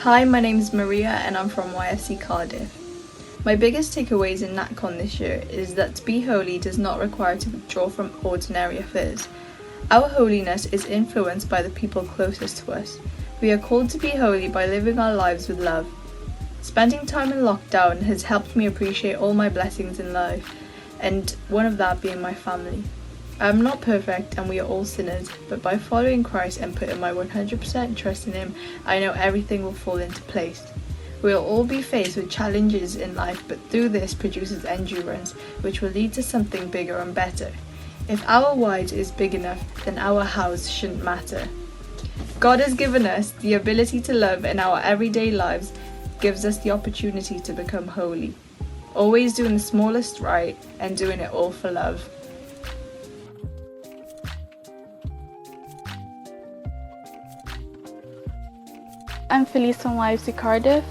Hi, my name is Maria and I'm from YFC Cardiff. My biggest takeaways in NatCon this year is that to be holy does not require to withdraw from ordinary affairs. Our holiness is influenced by the people closest to us. We are called to be holy by living our lives with love. Spending time in lockdown has helped me appreciate all my blessings in life, and one of that being my family. I am not perfect and we are all sinners, but by following Christ and putting my 100% trust in Him, I know everything will fall into place. We will all be faced with challenges in life, but through this produces endurance, which will lead to something bigger and better. If our why is big enough, then our house shouldn't matter. God has given us the ability to love, and our everyday lives gives us the opportunity to become holy. Always doing the smallest right and doing it all for love. I'm Felice from YFC Cardiff.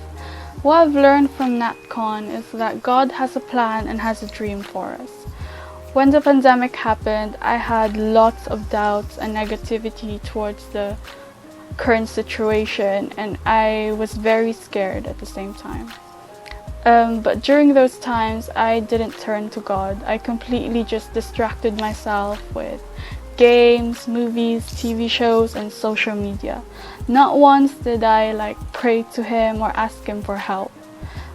What I've learned from NatCon is that God has a plan and has a dream for us. When the pandemic happened, I had lots of doubts and negativity towards the current situation, and I was very scared at the same time. But during those times, I didn't turn to God. I completely just distracted myself with games, movies, TV shows, and social media. Not once did I pray to Him or ask Him for help.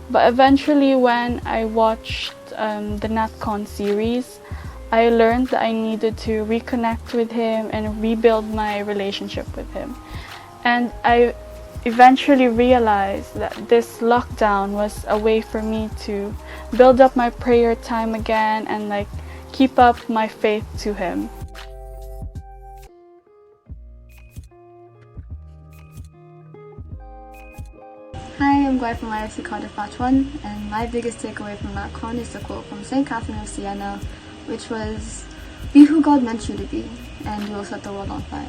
But eventually, when I watched the NatCon series, I learned that I needed to reconnect with Him and rebuild my relationship with Him. And I eventually realized that this lockdown was a way for me to build up my prayer time again and keep up my faith to Him. Hi, I'm Guy from YFC Cardiff Batch 1, and my biggest takeaway from NatCon is the quote from St. Catherine of Siena, which was, "Be who God meant you to be, and you will set the world on fire."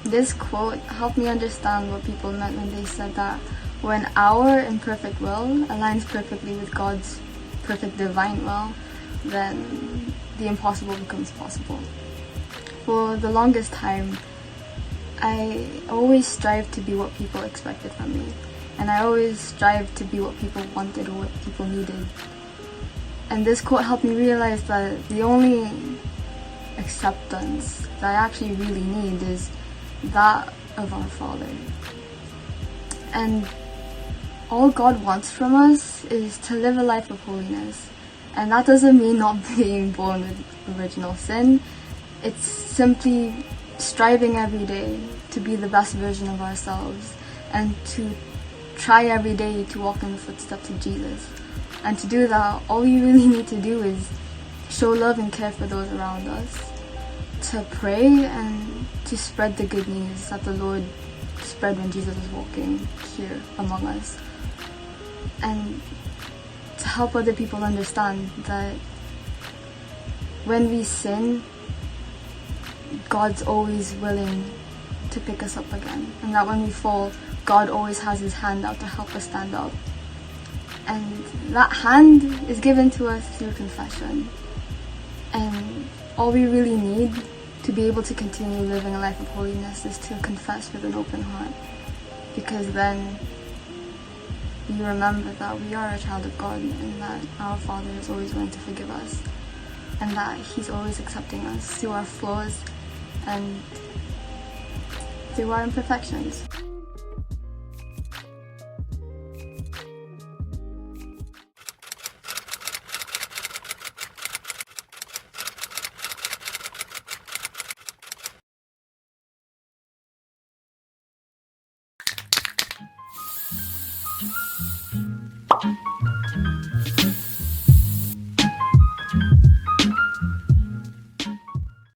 This quote helped me understand what people meant when they said that when our imperfect will aligns perfectly with God's perfect divine will, then the impossible becomes possible. For the longest time, I always strived to be what people expected from me. And I always strived to be what people wanted or what people needed. And this quote helped me realize that the only acceptance that I actually really need is that of our Father. And all God wants from us is to live a life of holiness. And that doesn't mean not being born with original sin. It's simply striving every day to be the best version of ourselves and to try every day to walk in the footsteps of Jesus. And to do that, all you really need to do is show love and care for those around us, to pray and to spread the good news that the Lord spread when Jesus was walking here among us, and to help other people understand that when we sin, God's always willing to pick us up again, and that when we fall, God always has His hand out to help us stand up. And that hand is given to us through confession. And all we really need to be able to continue living a life of holiness is to confess with an open heart. Because then you remember that we are a child of God and that our Father is always willing to forgive us. And that He's always accepting us through our flaws and through our imperfections.